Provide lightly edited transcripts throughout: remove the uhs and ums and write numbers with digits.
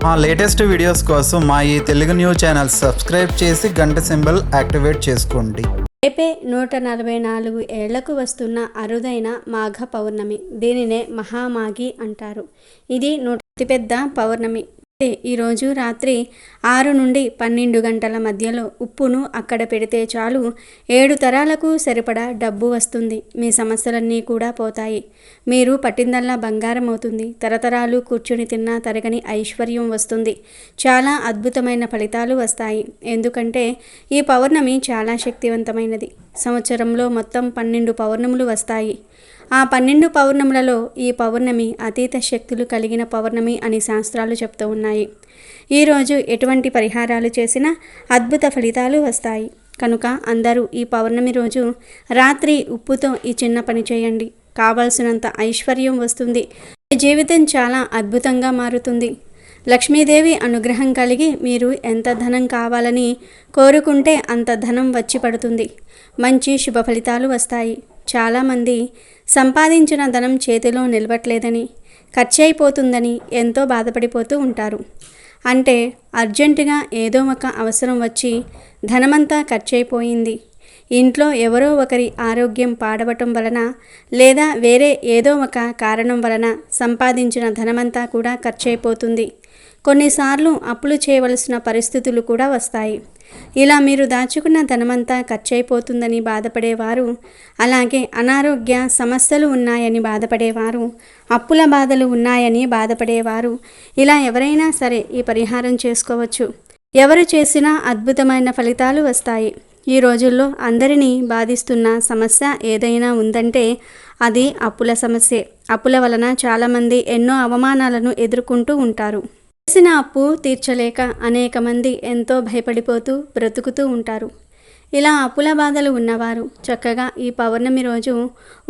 మా latest videos కోసం మా ఈ తెలుగు న్యూస్ ఛానల్ సబ్స్క్రైబ్ చేసి గంట సింబల్ యాక్టివేట్ చేసుకోండి. రేపే 144 ఏళ్లకు వస్తున్న అరుదైన మాఘ పౌర్ణమి. దీనినే మహామాఘి అంటారు. ఇది అతిపెద్ద పౌర్ణమి. ఈరోజు రాత్రి 6 నుండి 12 గంటల మధ్యలో ఉప్పును అక్కడ పెడితే చాలు 7 తరాలకు సరిపడా డబ్బు వస్తుంది. మీ సమస్యలన్నీ కూడా పోతాయి. మీరు పట్టిందల్లా బంగారం అవుతుంది. తరతరాలు కూర్చుని తిన్నా తరగని ఐశ్వర్యం వస్తుంది. చాలా అద్భుతమైన ఫలితాలు వస్తాయి. ఎందుకంటే ఈ పౌర్ణమి చాలా శక్తివంతమైనది. సంవత్సరంలో మొత్తం 12 పౌర్ణములు వస్తాయి. ఆ 12 పౌర్ణములలో ఈ పౌర్ణమి అతీత శక్తులు కలిగిన పౌర్ణమి అని శాస్త్రాలు చెప్తూ ఉన్నాయి. ఈరోజు ఎటువంటి పరిహారాలు చేసినా అద్భుత ఫలితాలు వస్తాయి. కనుక అందరూ ఈ పౌర్ణమి రోజు రాత్రి ఉప్పుతో ఈ చిన్న పని చేయండి. కావాల్సినంత ఐశ్వర్యం వస్తుంది. జీవితం చాలా అద్భుతంగా మారుతుంది. లక్ష్మీదేవి అనుగ్రహం కలిగి మీరు ఎంత ధనం కావాలని కోరుకుంటే అంత ధనం వచ్చి పడుతుంది. మంచి శుభ ఫలితాలు వస్తాయి. చాలామంది సంపాదించిన ధనం చేతిలో నిలవట్లేదని, ఖర్చయిపోతుందని ఎంతో బాధపడిపోతూ ఉంటారు. అంటే అర్జెంటుగా ఏదో ఒక అవసరం వచ్చి ధనమంతా ఖర్చయిపోయింది. ఇంట్లో ఎవరో ఒకరి ఆరోగ్యం పాడవటం వలన లేదా వేరే ఏదో ఒక కారణం వలన సంపాదించిన ధనమంతా కూడా ఖర్చయిపోతుంది. కొన్నిసార్లు అప్పులు చేయవలసిన పరిస్థితులు కూడా వస్తాయి. ఇలా మీరు దాచుకున్న ధనమంతా ఖర్చయిపోతుందని బాధపడేవారు, అలాగే అనారోగ్య సమస్యలు ఉన్నాయని బాధపడేవారు, అప్పుల బాధలు ఉన్నాయని బాధపడేవారు, ఇలా ఎవరైనా సరే ఈ పరిహారం చేసుకోవచ్చు. ఎవరు చేసినా అద్భుతమైన ఫలితాలు వస్తాయి. ఈ రోజుల్లో అందరినీ బాధిస్తున్న సమస్య ఏదైనా ఉందంటే అది అప్పుల సమస్యే. అప్పుల వలన చాలామంది ఎన్నో అవమానాలను ఎదుర్కొంటూ ఉంటారు. చేసిన అప్పు తీర్చలేక అనేక మంది ఎంతో భయపడిపోతూ బ్రతుకుతూ ఉంటారు. ఇలా అప్పుల బాధలు ఉన్నవారు చక్కగా ఈ పౌర్ణమి రోజు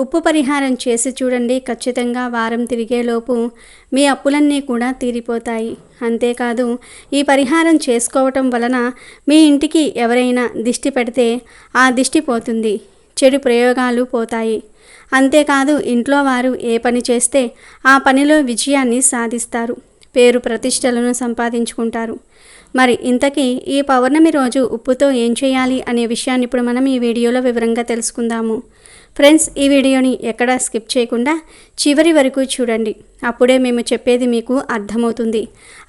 ఉప్పు పరిహారం చేసి చూడండి. ఖచ్చితంగా వారం తిరిగేలోపు మీ అప్పులన్నీ కూడా తీరిపోతాయి. అంతేకాదు ఈ పరిహారం చేసుకోవటం వలన మీ ఇంటికి ఎవరైనా దిష్టి పెడితే ఆ దిష్టి పోతుంది. చెడు ప్రయోగాలు పోతాయి. అంతేకాదు ఇంట్లో వారు ఏ పని చేస్తే ఆ పనిలో విజయాన్ని సాధిస్తారు. పేరు ప్రతిష్టలను సంపాదించుకుంటారు. మరి ఇంతకీ ఈ పౌర్ణమి రోజు ఉప్పుతో ఏం చేయాలి అనే విషయాన్ని ఇప్పుడు మనం ఈ వీడియోలో వివరంగా తెలుసుకుందాము. ఫ్రెండ్స్, ఈ వీడియోని ఎక్కడా స్కిప్ చేయకుండా చివరి వరకు చూడండి. అప్పుడే మేము చెప్పేది మీకు అర్థమవుతుంది.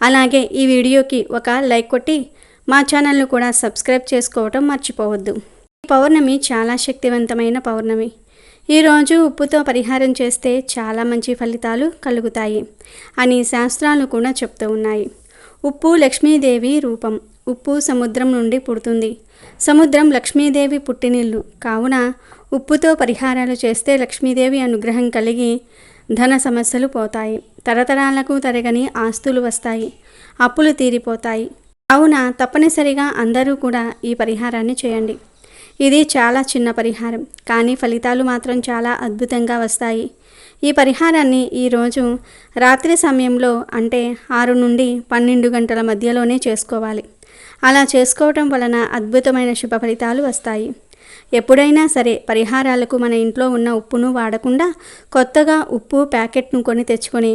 అలాగే ఈ వీడియోకి ఒక లైక్ కొట్టి మా ఛానల్ను కూడా సబ్స్క్రైబ్ చేసుకోవటం మర్చిపోవద్దు. ఈ పౌర్ణమి చాలా శక్తివంతమైన పౌర్ణమి. ఈరోజు ఉప్పుతో పరిహారం చేస్తే చాలా మంచి ఫలితాలు కలుగుతాయి అని శాస్త్రాలు కూడా చెప్తూ ఉన్నాయి. ఉప్పు లక్ష్మీదేవి రూపం. ఉప్పు సముద్రం నుండి పుడుతుంది. సముద్రం లక్ష్మీదేవి పుట్టినిల్లు కావున ఉప్పుతో పరిహారాలు చేస్తే లక్ష్మీదేవి అనుగ్రహం కలిగి ధన సమస్యలు పోతాయి. తరతరాలకు తరగని ఆస్తులు వస్తాయి. అప్పులు తీరిపోతాయి. కావున తప్పనిసరిగా అందరూ కూడా ఈ పరిహారాన్ని చేయండి. ఇది చాలా చిన్న పరిహారం, కానీ ఫలితాలు మాత్రం చాలా అద్భుతంగా వస్తాయి. ఈ పరిహారాన్ని ఈరోజు రాత్రి సమయంలో అంటే 6 నుండి 12 గంటల మధ్యలోనే చేసుకోవాలి. అలా చేసుకోవటం వలన అద్భుతమైన శుభ ఫలితాలు వస్తాయి. ఎప్పుడైనా సరే పరిహారాలకు మన ఇంట్లో ఉన్న ఉప్పును వాడకుండా కొత్తగా ఉప్పు ప్యాకెట్ను కొని తెచ్చుకొని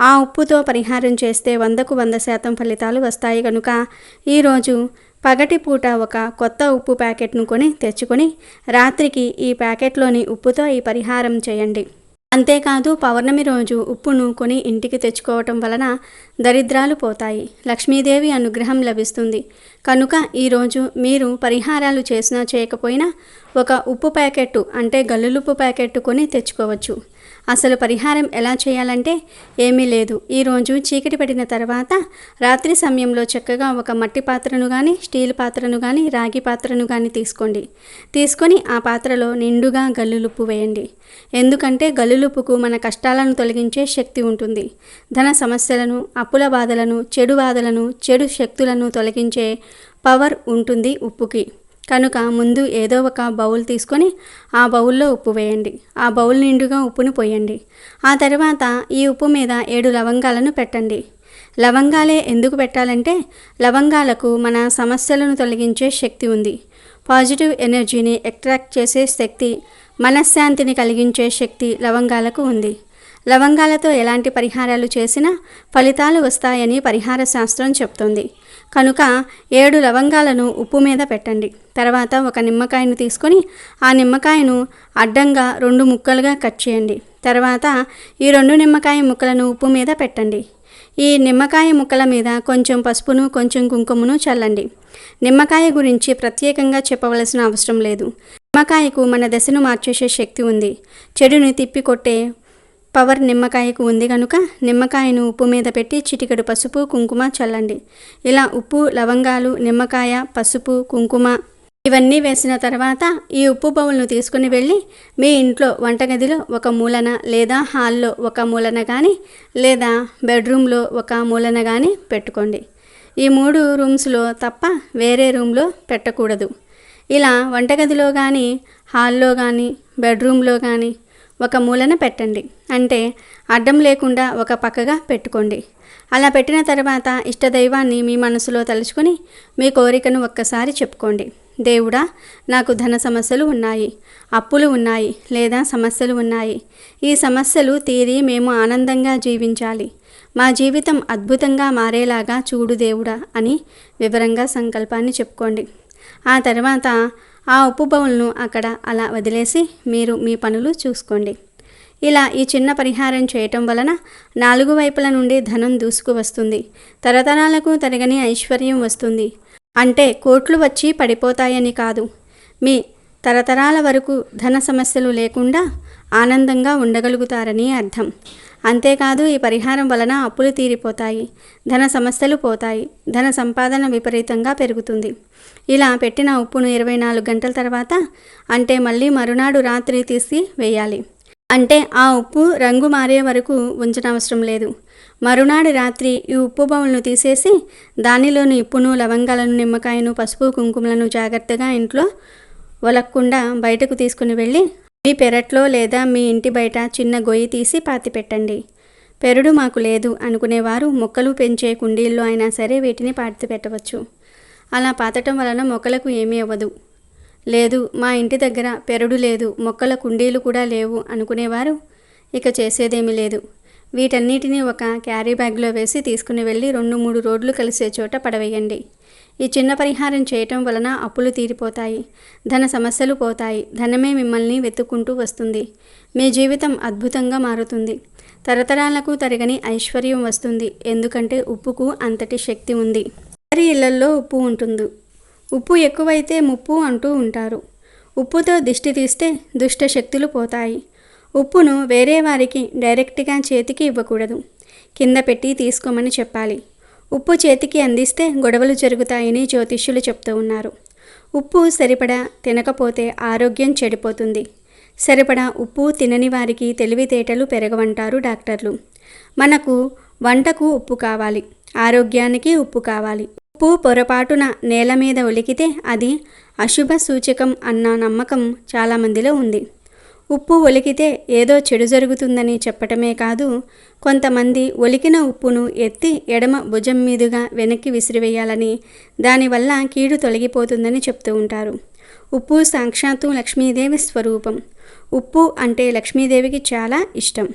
ఆ ఉప్పుతో పరిహారం చేస్తే 100కు 100% ఫలితాలు వస్తాయి. కనుక ఈరోజు పగటిపూట ఒక కొత్త ఉప్పు ప్యాకెట్ను కొని తెచ్చుకొని రాత్రికి ఈ ప్యాకెట్లోని ఉప్పుతో ఈ పరిహారం చేయండి. అంతేకాదు పౌర్ణమి రోజు ఉప్పును కొని ఇంటికి తెచ్చుకోవటం వలన దరిద్రాలు పోతాయి. లక్ష్మీదేవి అనుగ్రహం లభిస్తుంది. కనుక ఈరోజు మీరు పరిహారాలు చేసినా చేయకపోయినా ఒక ఉప్పు ప్యాకెట్టు అంటే గల్లులుప్పు ప్యాకెట్టు కొని తెచ్చుకోవచ్చు. అసలు పరిహారం ఎలా చేయాలంటే ఏమీ లేదు. ఈరోజు చీకటి పడిన తర్వాత రాత్రి సమయంలో చక్కగా ఒక మట్టి పాత్రను కానీ స్టీల్ పాత్రను కానీ రాగి పాత్రను కానీ తీసుకొని ఆ పాత్రలో నిండుగా గల్లులుప్పు వేయండి. ఎందుకంటే గల్లులుప్పుకు మన కష్టాలను తొలగించే శక్తి ఉంటుంది. ధన సమస్యలను, అప్పుల బాధలను, చెడు బాధలను, చెడు శక్తులను తొలగించే పవర్ ఉంటుంది ఉప్పుకి. కనుక ముందు ఏదో ఒక బౌల్ తీసుకొని ఆ బౌల్లో ఉప్పు వేయండి. ఆ బౌల్ నిండుగా ఉప్పును పోయండి. ఆ తర్వాత ఈ ఉప్పు మీద 7 లవంగాలను పెట్టండి. లవంగాలే ఎందుకు పెట్టాలంటే లవంగాలకు మన సమస్యలను తొలగించే శక్తి ఉంది. పాజిటివ్ ఎనర్జీని అట్రాక్ట్ చేసే శక్తి, మనశ్శాంతిని కలిగించే శక్తి లవంగాలకు ఉంది. లవంగాలతో ఎలాంటి పరిహారాలు చేసినా ఫలితాలు వస్తాయని పరిహార శాస్త్రం చెప్తుంది. కనుక 7 లవంగాలను ఉప్పు మీద పెట్టండి. తర్వాత ఒక నిమ్మకాయను తీసుకొని ఆ నిమ్మకాయను అడ్డంగా 2 ముక్కలుగా కట్ చేయండి. తర్వాత ఈ 2 నిమ్మకాయ ముక్కలను ఉప్పు మీద పెట్టండి. ఈ నిమ్మకాయ ముక్కల మీద కొంచెం పసుపును కొంచెం కుంకుమను చల్లండి. నిమ్మకాయ గురించి ప్రత్యేకంగా చెప్పవలసిన అవసరం లేదు. నిమ్మకాయకు మన దశను మార్చేసే శక్తి ఉంది. చెడుని తిప్పికొట్టే పవర్ నిమ్మకాయకు ఉంది కనుక నిమ్మకాయను ఉప్పు మీద పెట్టి చిటికెడు పసుపు కుంకుమ చల్లండి. ఇలా ఉప్పు, లవంగాలు, నిమ్మకాయ, పసుపు, కుంకుమ ఇవన్నీ వేసిన తర్వాత ఈ ఉప్పు బౌల్ను తీసుకుని వెళ్ళి మీ ఇంట్లో వంటగదిలో ఒక మూలన లేదా హాల్లో ఒక మూలన కానీ లేదా బెడ్రూమ్లో ఒక మూలన కానీ పెట్టుకోండి. ఈ 3 రూమ్స్లో తప్ప వేరే రూమ్లో పెట్టకూడదు. ఇలా వంటగదిలో కానీ హాల్లో కానీ బెడ్రూమ్లో కానీ ఒక మూలన పెట్టండి. అంటే అడ్డం లేకుండా ఒక పక్కగా పెట్టుకోండి. అలా పెట్టిన తర్వాత ఇష్టదైవాన్ని మీ మనసులో తలుచుకొని మీ కోరికను ఒక్కసారి చెప్పుకోండి. దేవుడా, నాకు ధన సమస్యలు ఉన్నాయి, అప్పులు ఉన్నాయి లేదా సమస్యలు ఉన్నాయి. ఈ సమస్యలు తీరి మేము ఆనందంగా జీవించాలి. మా జీవితం అద్భుతంగా మారేలాగా చూడు దేవుడా అని వివరంగా సంకల్పాన్ని చెప్పుకోండి. ఆ తర్వాత ఆ ఉప్పు బౌల్ను అక్కడ అలా వదిలేసి మీరు మీ పనులు చూసుకోండి. ఇలా ఈ చిన్న పరిహారం చేయటం వలన 4 వైపుల నుండి ధనం దూసుకు వస్తుంది. తరతరాలకు తరగని ఐశ్వర్యం వస్తుంది. అంటే కోట్లు వచ్చి పడిపోతాయని కాదు, మీ తరతరాల వరకు ధన సమస్యలు లేకుండా ఆనందంగా ఉండగలుగుతారని అర్థం. అంతేకాదు ఈ పరిహారం వలన అప్పులు తీరిపోతాయి, ధన సమస్యలు పోతాయి, ధన సంపాదన విపరీతంగా పెరుగుతుంది. ఇలా పెట్టిన ఉప్పును 24 గంటల తర్వాత అంటే మళ్ళీ మరునాడు రాత్రి తీసి వేయాలి. అంటే ఆ ఉప్పు రంగు మారే వరకు ఉంచనవసరం లేదు. మరునాడు రాత్రి ఈ ఉప్పు బౌల్ను తీసేసి దానిలోని ఉప్పును, లవంగాలను, నిమ్మకాయను, పసుపు, కుంకుమలను జాగ్రత్తగా ఇంట్లో ఒలక్కుండా బయటకు తీసుకుని వెళ్ళి మీ పెరట్లో లేదా మీ ఇంటి బయట చిన్న గొయ్యి తీసి పాతి పెట్టండి. పెరడు మాకు లేదు అనుకునేవారు మొక్కలు పెంచే కుండీల్లో అయినా సరే వీటిని పాతి పెట్టవచ్చు. అలా పాతటం వలన మొక్కలకు ఏమీ అవ్వదు. లేదు, మా ఇంటి దగ్గర పెరడు లేదు, మొక్కల కుండీలు కూడా లేవు అనుకునేవారు ఇక చేసేదేమీ లేదు. వీటన్నిటినీ ఒక క్యారీ బ్యాగ్లో వేసి తీసుకుని వెళ్ళి 2-3 రోడ్లు కలిసే చోట పడవేయండి. ఈ చిన్న పరిహారం చేయటం వలన అప్పులు తీరిపోతాయి, ధన సమస్యలు పోతాయి, ధనమే మిమ్మల్ని వెతుక్కుంటూ వస్తుంది. మీ జీవితం అద్భుతంగా మారుతుంది. తరతరాలకు తరగని ఐశ్వర్యం వస్తుంది. ఎందుకంటే ఉప్పుకు అంతటి శక్తి ఉంది. అందరి ఇళ్లల్లో ఉప్పు ఉంటుంది. ఉప్పు ఎక్కువైతే ముప్పు అంటూ ఉంటారు. ఉప్పుతో దిష్టి తీస్తే దుష్ట శక్తులు పోతాయి. ఉప్పును వేరే వారికి డైరెక్ట్గా చేతికి ఇవ్వకూడదు, కింద పెట్టి తీసుకోమని చెప్పాలి. ఉప్పు చేతికి అందిస్తే గొడవలు జరుగుతాయని జ్యోతిష్యులు చెప్తూ ఉన్నారు. ఉప్పు సరిపడా తినకపోతే ఆరోగ్యం చెడిపోతుంది. సరిపడా ఉప్పు తినని వారికి తెలివితేటలు పెరగవంటారు డాక్టర్లు. మనకు వంటకు ఉప్పు కావాలి, ఆరోగ్యానికి ఉప్పు కావాలి. ఉప్పు పొరపాటున నేల మీద ఒలికితే అది అశుభ సూచకం అన్న నమ్మకం చాలామందిలో ఉంది. ఉప్పు ఒలికితే ఏదో చెడు జరుగుతుందని చెప్పటమే కాదు, కొంతమంది ఒలికిన ఉప్పును ఎత్తి ఎడమ భుజం మీదుగా వెనక్కి విసిరివేయాలని, దానివల్ల కీడు తొలగిపోతుందని చెప్తూ ఉంటారు. ఉప్పు సాక్షాత్తు లక్ష్మీదేవి స్వరూపం. ఉప్పు అంటే లక్ష్మీదేవికి చాలా ఇష్టం.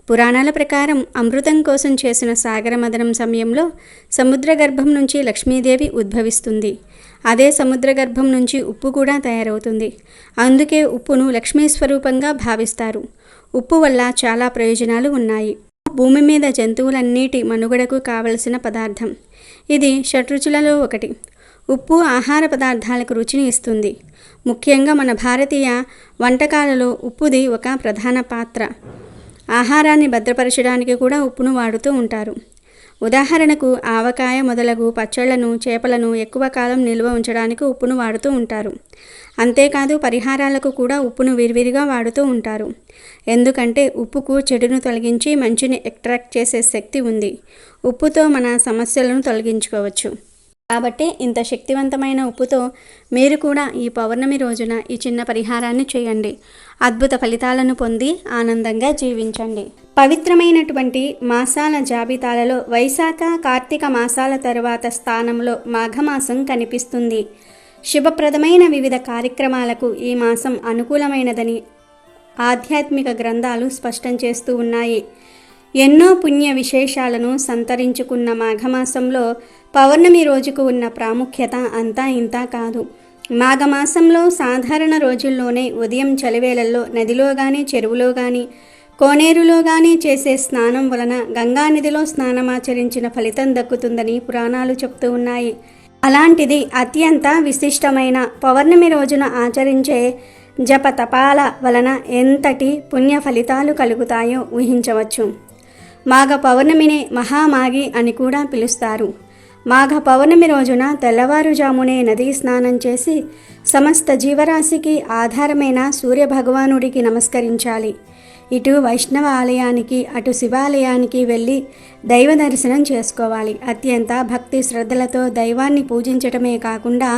పురాణాల ప్రకారం అమృతం కోసం చేసిన సాగర మథనం సమయంలో సముద్ర గర్భం నుంచి లక్ష్మీదేవి ఉద్భవిస్తుంది. అదే సముద్ర గర్భం నుంచి ఉప్పు కూడా తయారవుతుంది. అందుకే ఉప్పును లక్ష్మీ స్వరూపంగా భావిస్తారు. ఉప్పు వల్ల చాలా ప్రయోజనాలు ఉన్నాయి. భూమి మీద జంతువులన్నిటి మనుగడకు కావలసిన పదార్థం. ఇది షడ్రుచులలో ఒకటి. ఉప్పు ఆహార పదార్థాలకు రుచిని ఇస్తుంది. ముఖ్యంగా మన భారతీయ వంటకాలలో ఉప్పుది ఒక ప్రధాన పాత్ర. ఆహారాన్ని భద్రపరచడానికి కూడా ఉప్పును వాడుతూ ఉంటారు. ఉదాహరణకు ఆవకాయ మొదలగు పచ్చళ్లను, చేపలను ఎక్కువ కాలం నిల్వ ఉంచడానికి ఉప్పును వాడుతూ ఉంటారు. అంతేకాదు పరిహారాలకు కూడా ఉప్పును విరివిరిగా వాడుతూ ఉంటారు. ఎందుకంటే ఉప్పుకు చెడును తొలగించి మంచిని ఎక్స్ట్రాక్ట్ చేసే శక్తి ఉంది. ఉప్పుతో మన సమస్యలను తొలగించుకోవచ్చు. కాబట్టి ఇంత శక్తివంతమైన ఉప్పుతో మీరు కూడా ఈ పౌర్ణమి రోజున ఈ చిన్న పరిహారాన్ని చేయండి. అద్భుత ఫలితాలను పొంది ఆనందంగా జీవించండి. పవిత్రమైనటువంటి మాసాల జాబితాలలో వైశాఖ, కార్తీక మాసాల తరువాత స్థానంలో మాఘమాసం కనిపిస్తుంది. శుభప్రదమైన వివిధ కార్యక్రమాలకు ఈ మాసం అనుకూలమైనదని ఆధ్యాత్మిక గ్రంథాలు స్పష్టం చేస్తూ ఉన్నాయి. ఎన్నో పుణ్య విశేషాలను సంతరించుకున్న మాఘమాసంలో పౌర్ణమి రోజుకు ఉన్న ప్రాముఖ్యత అంతా ఇంతా కాదు. మాఘమాసంలో సాధారణ రోజుల్లోనే ఉదయం చలివేళల్లో నదిలో కానీ చెరువులో కానీ కోనేరులో కానీ చేసే స్నానం వలన గంగానదిలో స్నానమాచరించిన ఫలితం దక్కుతుందని పురాణాలు చెప్తూ ఉన్నాయి. అలాంటిది అత్యంత విశిష్టమైన పౌర్ణమి రోజున ఆచరించే జప తపాల వలన ఎంతటి పుణ్య ఫలితాలు కలుగుతాయో ఊహించవచ్చు. మాఘ పౌర్ణమిని మహామాఘి అని కూడా పిలుస్తారు. మాఘ పౌర్ణమి రోజున తెల్లవారుజామునే నదీ స్నానం చేసి సమస్త జీవరాశికి ఆధారమైన సూర్యభగవానుడికి నమస్కరించాలి. ఇటు వైష్ణవ ఆలయానికి అటు శివాలయానికి వెళ్ళి దైవ దర్శనం చేసుకోవాలి. అత్యంత భక్తి శ్రద్ధలతో దైవాన్ని పూజించటమే కాకుండా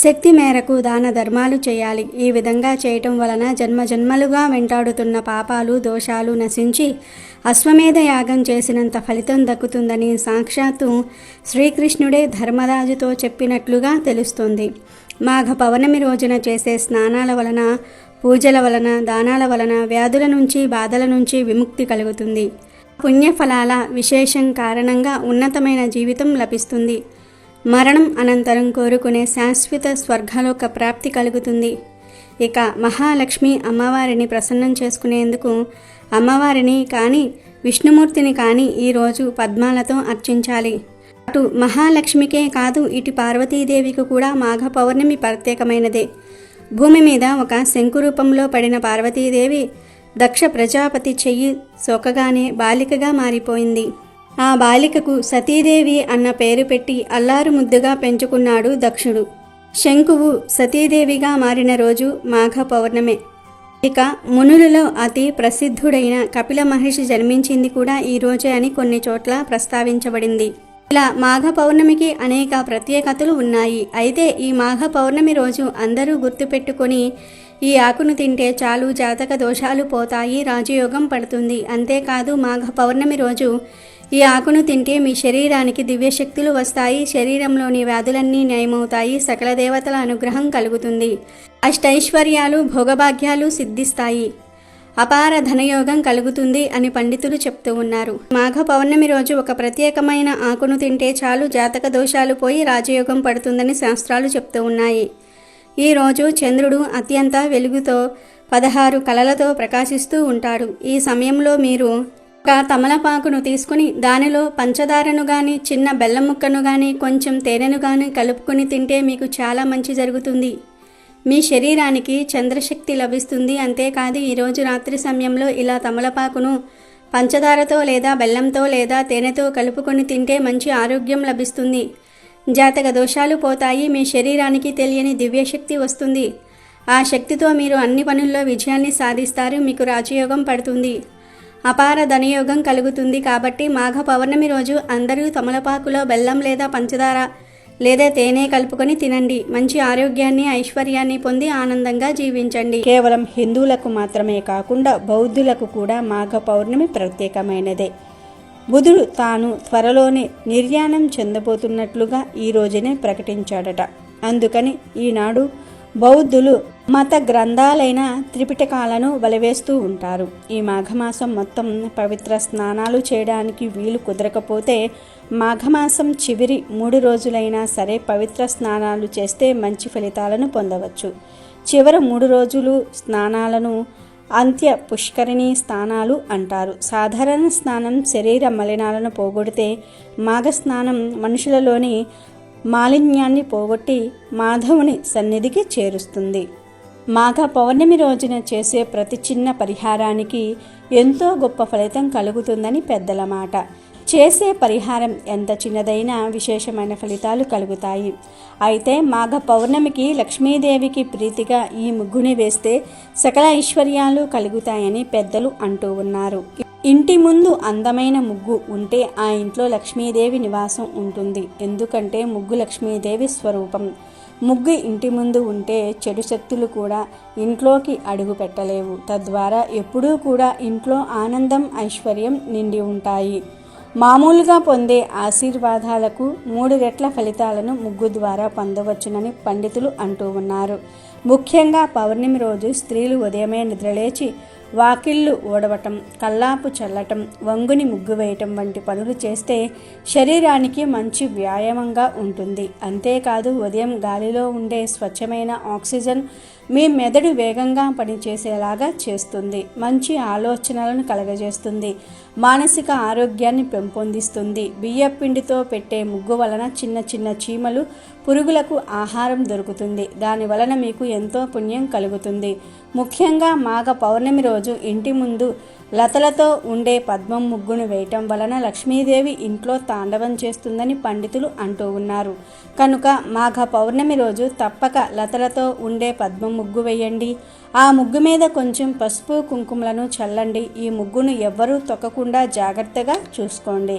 శక్తి మేరకు దాన ధర్మాలు చేయాలి. ఈ విధంగా చేయటం వలన జన్మజన్మలుగా వెంటాడుతున్న పాపాలు దోషాలు నశించి అశ్వమేధ యాగం చేసినంత ఫలితం దక్కుతుందని సాక్షాత్తు శ్రీకృష్ణుడే ధర్మరాజుతో చెప్పినట్లుగా తెలుస్తుంది. మాఘ పౌర్ణమి రోజున చేసే స్నానాల వలన, పూజల వలన, దానాల వలన వ్యాధుల నుంచి బాధల నుంచి విముక్తి కలుగుతుంది. పుణ్యఫలాల విశేషం కారణంగా ఉన్నతమైన జీవితం లభిస్తుంది. మరణం అనంతరం కోరుకునే శాశ్వత స్వర్గలోక ప్రాప్తి కలుగుతుంది. ఇక మహాలక్ష్మి అమ్మవారిని ప్రసన్నం చేసుకునేందుకు అమ్మవారిని కానీ విష్ణుమూర్తిని కానీ ఈరోజు పద్మాలతో అర్చించాలి. అటు మహాలక్ష్మికే కాదు ఇటు పార్వతీదేవికి కూడా మాఘ పౌర్ణమి ప్రత్యేకమైనదే. భూమి మీద ఒక శంకు రూపంలో పడిన పార్వతీదేవి దక్ష ప్రజాపతి చెయ్యి సోకగానే బాలికగా మారిపోయింది. ఆ బాలికకు సతీదేవి అన్న పేరు పెట్టి అల్లారు ముద్దుగా పెంచుకున్నాడు దక్షుడు. శంకువు సతీదేవిగా మారిన రోజు మాఘ పౌర్ణమే. ఇక మునులలో అతి ప్రసిద్ధుడైన కపిల మహర్షి జన్మించింది కూడా ఈ రోజే అని కొన్ని చోట్ల ప్రస్తావించబడింది. ఇలా మాఘ పౌర్ణమికి అనేక ప్రత్యేకతలు ఉన్నాయి. అయితే ఈ మాఘ పౌర్ణమి రోజు అందరూ గుర్తుపెట్టుకొని ఈ ఆకును తింటే చాలు జాతక దోషాలు పోతాయి, రాజయోగం పడుతుంది. అంతేకాదు మాఘ పౌర్ణమి రోజు ఈ ఆకును తింటే మీ శరీరానికి దివ్యశక్తులు వస్తాయి, శరీరంలోని వ్యాధులన్నీ నయమవుతాయి, సకల దేవతల అనుగ్రహం కలుగుతుంది, అష్టైశ్వర్యాలు భోగభాగ్యాలు సిద్ధిస్తాయి, అపార ధనయోగం కలుగుతుంది అని పండితులు చెప్తూ ఉన్నారు. మాఘ పౌర్ణమి రోజు ఒక ప్రత్యేకమైన ఆకును తింటే చాలు జాతక దోషాలు పోయి రాజయోగం పడుతుందని శాస్త్రాలు చెప్తూ ఉన్నాయి. ఈ రోజు చంద్రుడు అత్యంత వెలుగుతో 16 కళలతో ప్రకాశిస్తూ ఉంటాడు. ఈ సమయంలో మీరు ఒక తమలపాకును తీసుకుని దానిలో పంచదారను కానీ చిన్న బెల్లం ముక్కను కానీ కొంచెం తేనెను కానీ కలుపుకొని తింటే మీకు చాలా మంచి జరుగుతుంది. మీ శరీరానికి చంద్రశక్తి లభిస్తుంది. అంతేకాదు ఈరోజు రాత్రి సమయంలో ఇలా తమలపాకును పంచదారతో లేదా బెల్లంతో లేదా తేనెతో కలుపుకొని తింటే మంచి ఆరోగ్యం లభిస్తుంది. జాతక దోషాలు పోతాయి, మీ శరీరానికి తెలియని దివ్యశక్తి వస్తుంది. ఆ శక్తితో మీరు అన్ని పనుల్లో విజయాన్ని సాధిస్తారు, మీకు రాజయోగం పడుతుంది, అపార ధనయోగం కలుగుతుంది. కాబట్టి మాఘ పౌర్ణమి రోజు అందరూ తమలపాకులో బెల్లం లేదా పంచదార లేదా తేనె కలుపుకొని తినండి. మంచి ఆరోగ్యాన్ని ఐశ్వర్యాన్ని పొంది ఆనందంగా జీవించండి. కేవలం హిందువులకు మాత్రమే కాకుండా బౌద్ధులకు కూడా మాఘ పౌర్ణమి ప్రత్యేకమైనదే. బుధుడు తాను త్వరలోనే నిర్యాణం చెందబోతున్నట్లుగా ఈ రోజునే ప్రకటించాడట. అందుకని ఈనాడు బౌద్ధులు మత గ్రంథాలైన త్రిపిటకాలను వలవేస్తూ ఉంటారు. ఈ మాఘమాసం మొత్తం పవిత్ర స్నానాలు చేయడానికి వీలు కుదరకపోతే మాఘమాసం చివరి 3 రోజులైనా సరే పవిత్ర స్నానాలు చేస్తే మంచి ఫలితాలను పొందవచ్చు. చివరి 3 రోజులు స్నానాలను అంత్య పుష్కరిణి స్నానాలు అంటారు. సాధారణ స్నానం శరీర మలినాలను పోగొడితే మాఘ స్నానం మనుషులలోని మాలిన్యాన్ని పోగొట్టి మాధవుని సన్నిధికి చేరుస్తుంది. మాఘ పౌర్ణమి రోజున చేసే ప్రతి చిన్న పరిహారానికి ఎంతో గొప్ప ఫలితం కలుగుతుందని పెద్దల మాట. చేసే పరిహారం ఎంత చిన్నదైనా విశేషమైన ఫలితాలు కలుగుతాయి. అయితే మాఘ పౌర్ణమికి లక్ష్మీదేవికి ప్రీతిగా ఈ ముగ్గుని వేస్తే సకల ఐశ్వర్యాలు కలుగుతాయని పెద్దలు అంటూ ఉన్నారు. ఇంటి ముందు అందమైన ముగ్గు ఉంటే ఆ ఇంట్లో లక్ష్మీదేవి నివాసం ఉంటుంది. ఎందుకంటే ముగ్గు లక్ష్మీదేవి స్వరూపం. ముగ్గు ఇంటి ముందు ఉంటే చెడు శక్తులు కూడా ఇంట్లోకి అడుగు పెట్టలేవు. తద్వారా ఎప్పుడూ కూడా ఇంట్లో ఆనందం ఐశ్వర్యం నిండి ఉంటాయి. మామూలుగా పొందే ఆశీర్వాదాలకు 3 రెట్ల ఫలితాలను ముగ్గు ద్వారా పొందవచ్చునని పండితులు అంటూ ఉన్నారు. ముఖ్యంగా పౌర్ణమి రోజు స్త్రీలు ఉదయమే నిద్రలేచి వాకిళ్ళు ఊడవటం, కల్లాపు చల్లటం, వంగుని ముగ్గు వేయటం వంటి పనులు చేస్తే శరీరానికి మంచి వ్యాయామంగా ఉంటుంది. అంతేకాదు ఉదయం గాలిలో ఉండే స్వచ్ఛమైన ఆక్సిజన్ మీ మెదడు వేగంగా పనిచేసేలాగా చేస్తుంది, మంచి ఆలోచనలను కలగజేస్తుంది, మానసిక ఆరోగ్యాన్ని పెంపొందిస్తుంది. బియ్యపిండితో పెట్టే ముగ్గు వలన చిన్న చిన్న చీమలు, పురుగులకు ఆహారం దొరుకుతుంది. దాని వలన మీకు ఎంతో పుణ్యం కలుగుతుంది. ముఖ్యంగా మాఘ పౌర్ణమి రోజు ఇంటి ముందు లతలతో ఉండే పద్మం ముగ్గును వేయటం వలన లక్ష్మీదేవి ఇంట్లో తాండవం చేస్తుందని పండితులు అంటూ ఉన్నారు. కనుక మాఘ పౌర్ణమి రోజు తప్పక లతలతో ఉండే పద్మం ముగ్గు వేయండి. ఆ ముగ్గు మీద కొంచెం పసుపు కుంకుమలను చల్లండి. ఈ ముగ్గును ఎవ్వరూ తొక్కకుండా జాగ్రత్తగా చూసుకోండి.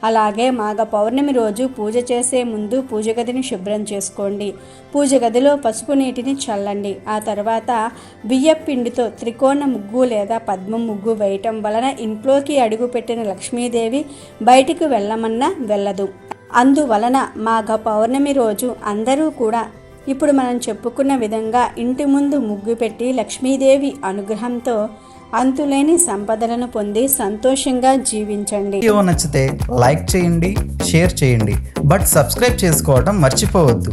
అలాగే మాఘ పౌర్ణమి రోజు పూజ చేసే ముందు పూజ గదిని శుభ్రం చేసుకోండి. పూజ గదిలో పసుపు నీటిని చల్లండి. ఆ తర్వాత బియ్యపిండితో త్రికోణ ముగ్గు లేదా పద్మం ముగ్గు వేయటం వలన ఇంట్లోకి అడుగుపెట్టిన లక్ష్మీదేవి బయటికి వెళ్ళమన్నా వెళ్ళదు. అందువలన మాఘ పౌర్ణమి రోజు అందరూ కూడా ఇప్పుడు మనం చెప్పుకున్న విధంగా ఇంటి ముందు ముగ్గు పెట్టి లక్ష్మీదేవి అనుగ్రహంతో అంతులేని సంపదలను పొంది సంతోషంగా జీవించండి. వీడియో నచ్చితే లైక్ చేయండి, షేర్ చేయండి, బట్ సబ్స్క్రైబ్ చేసుకోవడం మర్చిపోవద్దు.